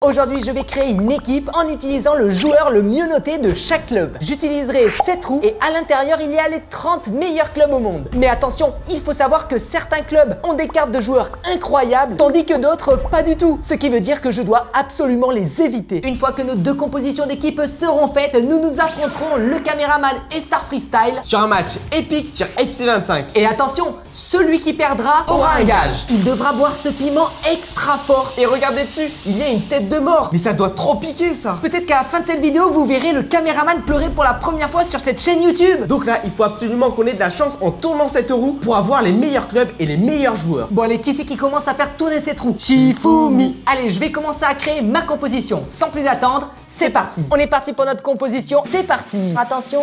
Aujourd'hui, je vais créer une équipe en utilisant le joueur le mieux noté de chaque club. J'utiliserai 7 trous et à l'intérieur, il y a les 30 meilleurs clubs au monde. Mais attention, il faut savoir que certains clubs ont des cartes de joueurs incroyables, tandis que d'autres pas du tout. Ce qui veut dire que je dois absolument les éviter. Une fois que nos deux compositions d'équipe seront faites, nous nous affronterons le caméraman et Star Freestyle sur un match épique sur FC25. Et attention, celui qui perdra aura un gage. Il devra boire ce piment extra fort. Et regardez dessus, il y a une tête de mort. Mais ça doit trop piquer ça. Peut-être qu'à la fin de cette vidéo, vous verrez le caméraman pleurer pour la première fois sur cette chaîne YouTube. Donc là, il faut absolument qu'on ait de la chance en tournant cette roue pour avoir les meilleurs clubs et les meilleurs joueurs. Bon allez, qui c'est qui commence à faire tourner cette roue? Shifumi. Allez, je vais commencer à créer ma composition. Sans plus attendre, c'est parti. On est parti pour notre composition, c'est parti. Attention.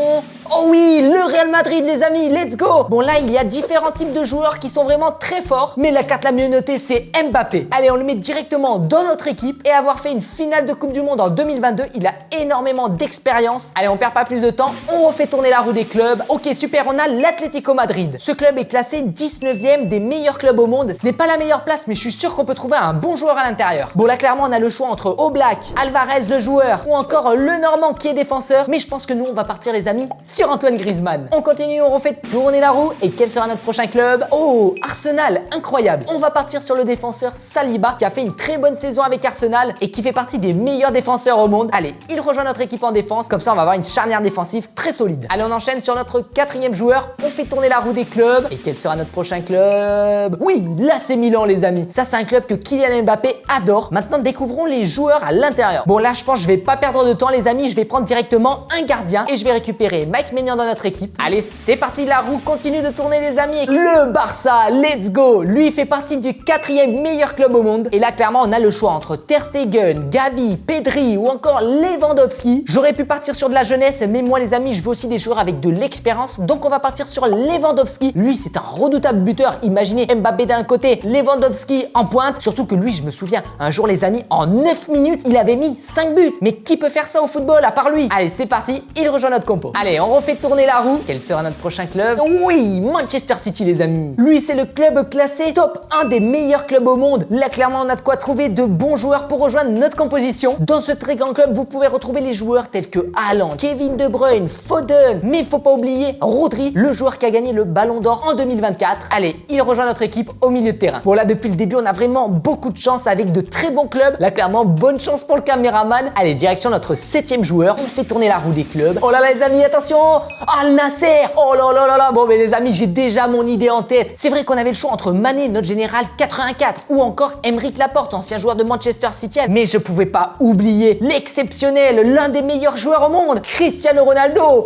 Oh oui, le Real Madrid les amis, let's go. Bon là, il y a différents types de joueurs qui sont vraiment très forts, mais la carte la mieux notée, c'est Mbappé. Allez, on le met directement dans notre équipe et avoir fait une finale de Coupe du Monde en 2022, il a énormément d'expérience. Allez, on perd pas plus de temps, on refait tourner la roue des clubs. Ok, super, on a l'Atlético Madrid. Ce club est classé 19e des meilleurs clubs au monde. Ce n'est pas la meilleure place, mais je suis sûr qu'on peut trouver un bon joueur à l'intérieur. Bon là, clairement, on a le choix entre Oblak, Alvarez le joueur ou encore le Normand qui est défenseur. Mais je pense que nous, on va partir les amis sur Antoine Griezmann. On continue, on refait tourner la roue. Et quel sera notre prochain club? Oh, Arsenal, incroyable. On va partir sur le défenseur Saliba qui a fait une très bonne saison avec Arsenal et qui fait partie des meilleurs défenseurs au monde. Allez, il rejoint notre équipe en défense. Comme ça, on va avoir une charnière défensive très solide. Allez, on enchaîne sur notre quatrième joueur. On fait tourner la roue des clubs. Et quel sera notre prochain club? Oui, l'AC Milan les amis. Ça, c'est un club que Kylian Mbappé adore. Maintenant, découvrons les joueurs à l'intérieur. Bon là, je pense que je vais pas perdre de temps les amis. Je vais prendre directement un gardien et je vais récupérer Mike Maignan dans notre équipe. Allez, c'est parti, la roue continue de tourner les amis. Le Barça, let's go. Lui, il fait partie du 4e meilleur club au monde. Et là, clairement, on a le choix entre Ter Stegen, Gavi, Pedri ou encore Lewandowski. J'aurais pu partir sur de la jeunesse, mais moi les amis, je veux aussi des joueurs avec de l'expérience. Donc on va partir sur Lewandowski. Lui, c'est un redoutable buteur. Imaginez Mbappé d'un côté, Lewandowski en pointe. Surtout que lui, je me souviens, un jour les amis, en 9 minutes, il avait mis 5 buts. Mais qui peut faire ça au football à part lui? Allez, c'est parti, il rejoint notre compo. Allez, on refait tourner la roue. Quel sera notre prochain club? Oui, Manchester City les amis. Lui, c'est le club classé top 1 des meilleurs clubs au monde. Là, clairement, on a de quoi trouver de bons joueurs pour rejoindre notre composition. Dans ce très grand club, vous pouvez retrouver les joueurs tels que Haaland, Kevin De Bruyne, Foden, mais faut pas oublier Rodri, le joueur qui a gagné le Ballon d'Or en 2024. Allez, il rejoint notre équipe au milieu de terrain. Bon là, depuis le début, on a vraiment beaucoup de chance avec de très bons clubs. Là, clairement, bonne chance pour le caméraman. Allez, direction notre 7e joueur. On fait tourner la roue des clubs. Oh là là les amis, attention. Al Nasser. Oh là là là là. Bon mais les amis, j'ai déjà mon idée en tête. C'est vrai qu'on avait le choix entre Mané, notre général 84, ou encore Aymeric Laporte, ancien joueur de Manchester City. Mais je pouvais pas oublier l'exceptionnel, l'un des meilleurs joueurs au monde, Cristiano Ronaldo.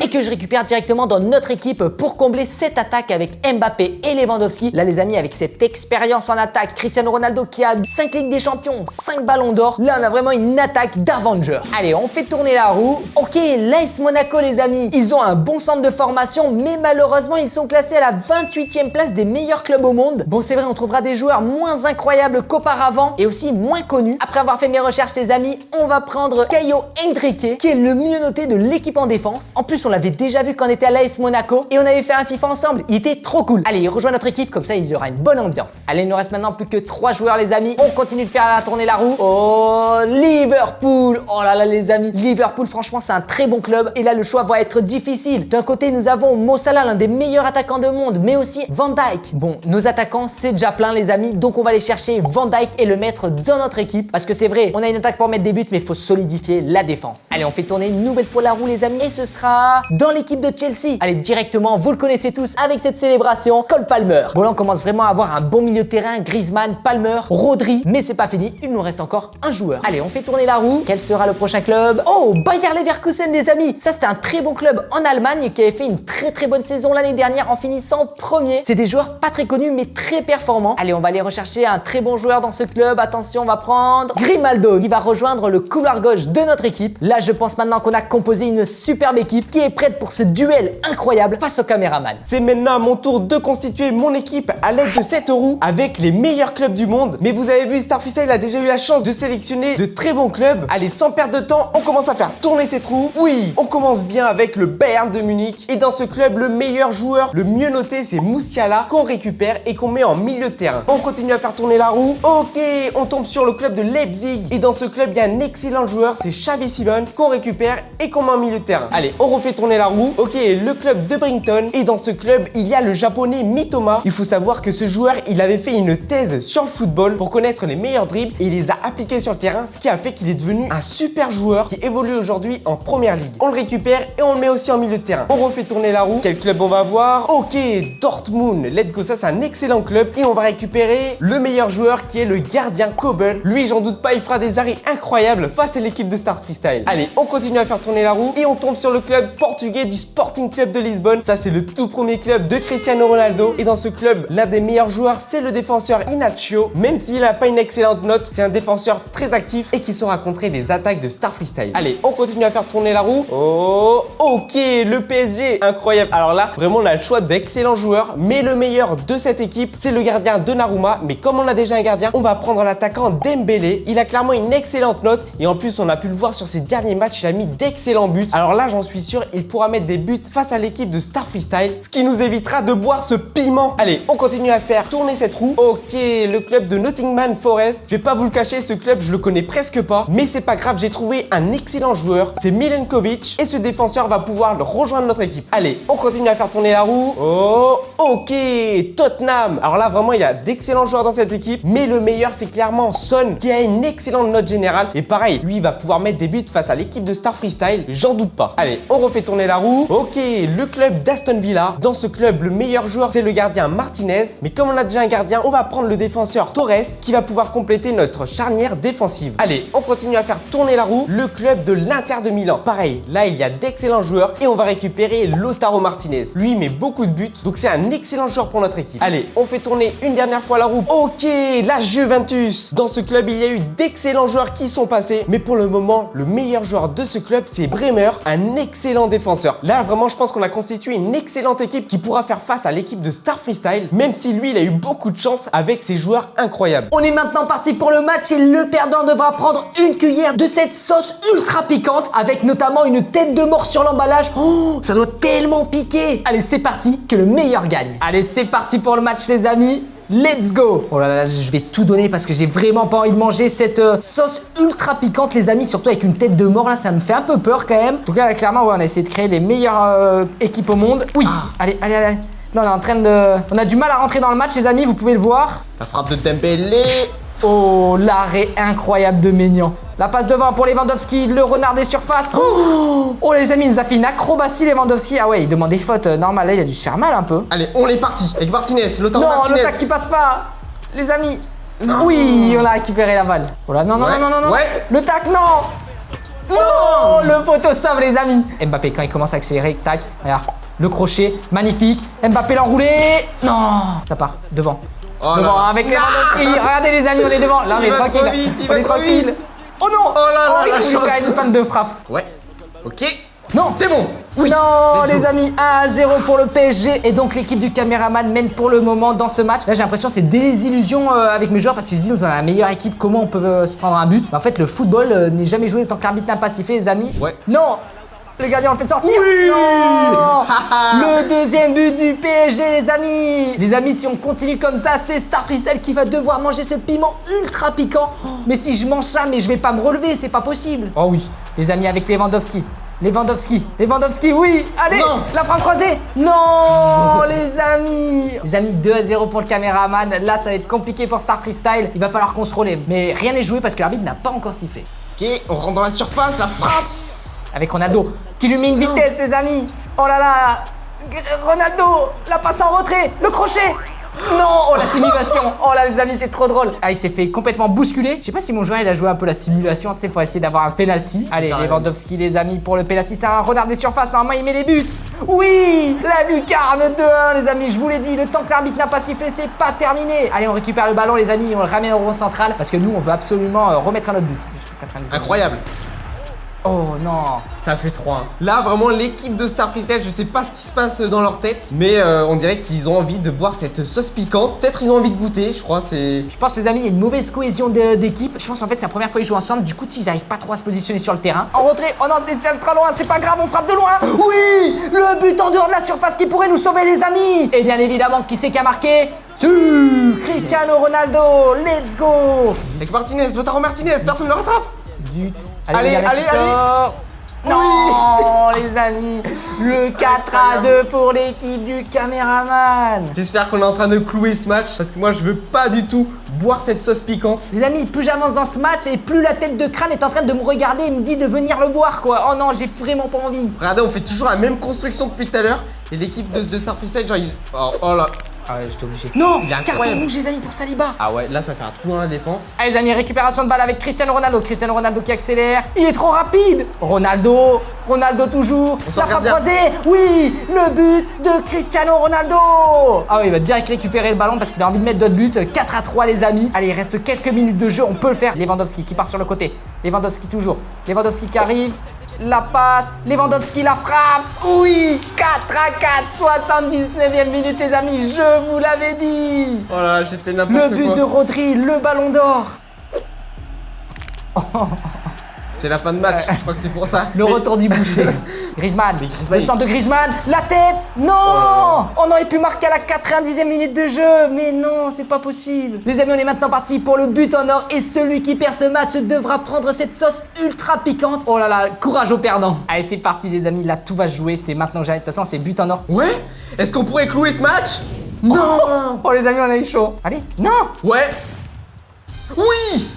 Et que je récupère directement dans notre équipe pour combler cette attaque avec Mbappé et Lewandowski. Là les amis, avec cette expérience en attaque, Cristiano Ronaldo qui a 5 Ligues des Champions, 5 Ballons d'Or, là on a vraiment une attaque d'Avenger. Allez, on fait tourner la roue. Ok, l'AS Monaco les amis, ils ont un bon centre de formation, mais malheureusement ils sont classés à la 28e place des meilleurs clubs au monde. Bon c'est vrai, on trouvera des joueurs moins incroyables qu'auparavant et aussi moins connus. Après avoir fait mes recherches les amis, on va prendre Caio Henrique qui est le mieux noté de l'équipe en défense. En plus on l'avait déjà vu quand on était à l'AS Monaco et on avait fait un FIFA ensemble, il était trop cool. Allez, il rejoint notre équipe, comme ça il y aura une bonne ambiance. Allez, il nous reste maintenant plus que 3 joueurs les amis. On continue de faire tourner la roue. Oh, Liverpool. Oh là là les amis, Liverpool franchement c'est un très bon club et là le choix va être difficile. D'un côté nous avons Mo Salah, l'un des meilleurs attaquants du monde, mais aussi Van Dijk. Bon, nos attaquants c'est déjà plein les amis, donc on va aller chercher Van Dijk et le mettre dans notre équipe parce que c'est vrai, on a une attaque pour mettre des buts mais il faut solidifier la défense. Allez, on fait tourner une nouvelle fois la roue les amis et ce sera dans l'équipe de Chelsea. Allez, directement, vous le connaissez tous avec cette célébration, Cole Palmer. Bon là on commence vraiment à avoir un bon milieu de terrain, Griezmann, Palmer, Rodri, mais c'est pas fini, il nous reste encore un joueur. Allez, on fait tourner la roue. Quel sera le prochain club? Oh, Bayer Leverkusen les amis. Ça c'était un très bon club en Allemagne qui avait fait une très bonne saison l'année dernière en finissant premier. C'est des joueurs pas très connus mais très performants. Allez, on va aller rechercher un très bon joueur dans ce club. Attention, on va prendre Grimaldo qui va rejoindre le couloir gauche de notre équipe. Là, je pense maintenant qu'on a composé une superbe équipe qui est prête pour ce duel incroyable face au caméraman. C'est maintenant à mon tour de constituer mon équipe à l'aide de cette roue avec les meilleurs clubs du monde. Mais vous avez vu, Star Freestyle a déjà eu la chance de sélectionner de très bons excellent club. Allez, sans perdre de temps, on commence à faire tourner ces trous. Oui, on commence bien avec le Bayern de Munich. Et dans ce club, le meilleur joueur, le mieux noté, c'est Musiala qu'on récupère et qu'on met en milieu de terrain. On continue à faire tourner la roue. Ok, on tombe sur le club de Leipzig. Et dans ce club, il y a un excellent joueur, c'est Xavi Simons qu'on récupère et qu'on met en milieu de terrain. Allez, on refait tourner la roue. Ok, le club de Brighton. Et dans ce club, il y a le japonais Mitoma. Il faut savoir que ce joueur, il avait fait une thèse sur le football pour connaître les meilleurs dribbles et il les a appliqués sur le terrain, ce qui a fait qu'il est devenu un super joueur qui évolue aujourd'hui en première ligue. On le récupère et on le met aussi en milieu de terrain. On refait tourner la roue. Quel club on va voir? Ok, Dortmund. Let's go, ça c'est un excellent club. Et on va récupérer le meilleur joueur qui est le gardien Kobel. Lui, j'en doute pas, il fera des arrêts incroyables face à l'équipe de Star Freestyle. Allez, on continue à faire tourner la roue et on tombe sur le club portugais du Sporting Club de Lisbonne. Ça, c'est le tout premier club de Cristiano Ronaldo. Et dans ce club, l'un des meilleurs joueurs, c'est le défenseur Inacio. Même s'il n'a pas une excellente note, c'est un défenseur très actif et qui saura contrer les attaques de Star Freestyle. Allez, on continue à faire tourner la roue. Oh, ok, le PSG, incroyable. Alors là, vraiment, on a le choix d'excellents joueurs, mais le meilleur de cette équipe, c'est le gardien Donnarumma. Mais comme on a déjà un gardien, on va prendre l'attaquant Dembélé. Il a clairement une excellente note et en plus, on a pu le voir sur ses derniers matchs, il a mis d'excellents buts. Alors là, j'en suis sûr, il pourra mettre des buts face à l'équipe de Star Freestyle, ce qui nous évitera de boire ce piment. Allez, on continue à faire tourner cette roue. Ok, le club de Nottingham Forest. Je vais pas vous le cacher, ce club, je le connais presque pas, mais c'est pas grave, j'ai trouvé un excellent joueur, c'est Milenkovic et ce défenseur va pouvoir rejoindre notre équipe. Allez, on continue à faire tourner la roue. Oh, ok, Tottenham. Alors là, vraiment, il y a d'excellents joueurs dans cette équipe, mais le meilleur, c'est clairement Son, qui a une excellente note générale. Et pareil, lui, il va pouvoir mettre des buts face à l'équipe de Star Freestyle, j'en doute pas. Allez, on refait tourner la roue. Ok, le club d'Aston Villa. Dans ce club, le meilleur joueur, c'est le gardien Martinez. Mais comme on a déjà un gardien, on va prendre le défenseur Torres, qui va pouvoir compléter notre charnière défensive. Allez, on continue à faire tourner la roue. Le club de l'Inter de Milan. Pareil, là, il y a d'excellents joueurs et on va récupérer Lautaro Martinez. Lui, il met beaucoup de buts, donc c'est un excellent joueur pour notre équipe. Allez, on fait tourner une dernière fois la roue. Ok, la Juventus. Dans ce club, il y a eu d'excellents joueurs qui sont passés, mais pour le moment, le meilleur joueur de ce club, c'est Bremer, un excellent défenseur. Là, vraiment, je pense qu'on a constitué une excellente équipe qui pourra faire face à l'équipe de Star Freestyle, même si lui, il a eu beaucoup de chance avec ses joueurs incroyables. On est maintenant parti pour le match et le perdant devra prendre une cuillère de cette sauce ultra piquante avec notamment une tête de mort sur l'emballage. Oh, ça doit tellement piquer. Allez, c'est parti, que le meilleur gagne. Allez, c'est parti pour le match, les amis. Let's go! Oh là là, je vais tout donner parce que j'ai vraiment pas envie de manger cette sauce ultra piquante, les amis, surtout avec une tête de mort là, ça me fait un peu peur quand même. En tout cas, là, clairement, ouais, on a essayé de créer les meilleures équipes au monde. Oui, allez. Là, on est en train de... On a du mal à rentrer dans le match, les amis, vous pouvez le voir. La frappe de Dembélé. Oh, l'arrêt incroyable de Maignan. La passe devant pour Lewandowski, le renard des surfaces. Oh, les amis, il nous a fait une acrobatie, Lewandowski. Ah ouais, il demande des fautes normales. Là, il a dû se faire mal un peu. Allez, on est parti avec Martinez, Lautaro Martinez. Non, le tac qui passe pas. Les amis. Non. Oui, on a récupéré la balle. Oh là, non. Ouais. Le tac, non. Oh, le poteau sauve, les amis. Mbappé, quand il commence à accélérer, tac, regarde. Le crochet, magnifique. Mbappé l'enroulé. Non, ça part, devant. Oh devant, avec Lewandowski. Regardez, les amis, on est devant. Là, on est tranquille. On est tranquille. Oh non. Oh là là, la il chance. a une panne de frappe. Ouais, ok. Non, c'est bon. Oui. Non, les amis, 1-0 pour le PSG. Et donc, l'équipe du caméraman mène pour le moment dans ce match. Là, j'ai l'impression que c'est des illusions avec mes joueurs parce qu'ils se disent, on a la meilleure équipe, comment on peut se prendre un but. Mais en fait, le football n'est jamais joué tant que l'arbitre n'a pas sifflé, les amis. Ouais. Non. Le gardien, on le fait sortir. Oui. Non. Le deuxième but du PSG, les amis. Les amis, si on continue comme ça, c'est Star Freestyle qui va devoir manger ce piment ultra piquant. Mais si je mange ça, mais je vais pas me relever, c'est pas possible. Oh oui, les amis, avec Lewandowski, oui. Allez, non. La frappe croisée. Non, les amis. Les amis, 2-0 pour le caméraman. Là, ça va être compliqué pour Star Freestyle. Il va falloir qu'on se relève. Mais rien n'est joué parce que l'arbitre n'a pas encore sifflé. Ok, on rentre dans la surface, la frappe. Avec Ronaldo, qui lui met une vitesse, les amis. Oh là là. Ronaldo, la passe en retrait, le crochet. Non, oh la simulation. Oh là, les amis, c'est trop drôle. Ah, il s'est fait complètement bousculer. Je sais pas si mon joueur il a joué un peu la simulation, tu sais, pour essayer d'avoir un penalty. Allez, Lewandowski, les amis, pour le penalty, c'est un renard des surfaces. Normalement, il met les buts. Oui, la lucarne 2-1, les amis. Je vous l'ai dit, le temps que l'arbitre n'a pas sifflé, c'est pas terminé. Allez, on récupère le ballon, les amis, on le ramène au rond central parce que nous, on veut absolument remettre un autre but. Incroyable. Oh non. Ça fait 3. Là, vraiment, l'équipe de Star Freestyle, je sais pas ce qui se passe dans leur tête, mais on dirait qu'ils ont envie de boire cette sauce piquante. Peut-être ils ont envie de goûter, je crois, c'est... Je pense, les amis, il y a une mauvaise cohésion d'équipe. Je pense, en fait, c'est la première fois qu'ils jouent ensemble. Du coup, ils arrivent pas trop à se positionner sur le terrain. En retrait, oh non, c'est ultra loin, c'est pas grave, on frappe de loin. Oui, le but en dehors de la surface qui pourrait nous sauver, les amis. Et bien évidemment, qui c'est qui a marqué? Cristiano Ronaldo, let's go. Avec Martinez, Lautaro Martinez, personne ne le rattrape. Zut. Allez, le gardien qui sort. Non, les amis, le 4-2 pour l'équipe du caméraman. J'espère qu'on est en train de clouer ce match, parce que moi, je veux pas du tout boire cette sauce piquante. Les amis, plus j'avance dans ce match et plus la tête de crâne est en train de me regarder et me dit de venir le boire, quoi. Oh non, j'ai vraiment pas envie. Regardez, on fait toujours la même construction depuis tout à l'heure. Et l'équipe de Star Freestyle, genre, oh là. Ah ouais, j'étais obligé. Non, il est carton incroyable. rouge, les amis, pour Saliba. Ah ouais, là, ça fait un trou dans la défense. Allez, les amis, récupération de balle avec Cristiano Ronaldo. Cristiano Ronaldo qui accélère. Il est trop rapide. Ronaldo toujours. On s'en La frappe regarde croisée. Oui, le but de Cristiano Ronaldo. Ah oui, il va direct récupérer le ballon parce qu'il a envie de mettre d'autres buts. 4-3, les amis. Allez, il reste quelques minutes de jeu, on peut le faire. Lewandowski qui part sur le côté. Lewandowski toujours. Lewandowski qui arrive. La passe, Lewandowski la frappe. Oui, 4-4, 79e minute, les amis, je vous l'avais dit. Oh là, j'ai fait n'importe quoi. Le but de Rodri, le ballon d'or. C'est la fin de match, je crois que c'est pour ça. Le retour du boucher. Griezmann, le centre de Griezmann, la tête. Non, on aurait pu marquer à la 90e minute de jeu, mais non, c'est pas possible. Les amis, on est maintenant parti pour le but en or et celui qui perd ce match devra prendre cette sauce ultra piquante. Oh là là, courage aux perdants. Allez, c'est parti les amis, là tout va se jouer, c'est maintenant que j'arrête. De toute façon, c'est but en or. Ouais. Est-ce qu'on pourrait clouer ce match? Non. Oh les amis, on a eu chaud. Allez, non. Ouais. Oui.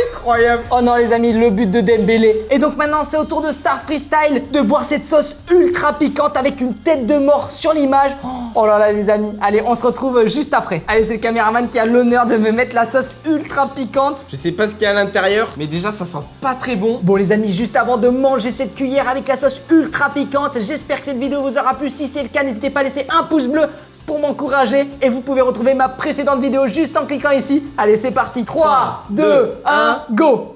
Incroyable. Oh non les amis, le but de Dembélé. Et donc maintenant c'est au tour de Star Freestyle de boire cette sauce ultra piquante avec une tête de mort sur l'image. Oh là là les amis, allez on se retrouve juste après. Allez, c'est le caméraman qui a l'honneur de me mettre la sauce ultra piquante. Je sais pas ce qu'il y a à l'intérieur, mais déjà ça sent pas très bon. Bon les amis, juste avant de manger cette cuillère avec la sauce ultra piquante, j'espère que cette vidéo vous aura plu. Si c'est le cas, n'hésitez pas à laisser un pouce bleu pour m'encourager. Et vous pouvez retrouver ma précédente vidéo juste en cliquant ici. Allez, c'est parti, 3, 2, 1, go!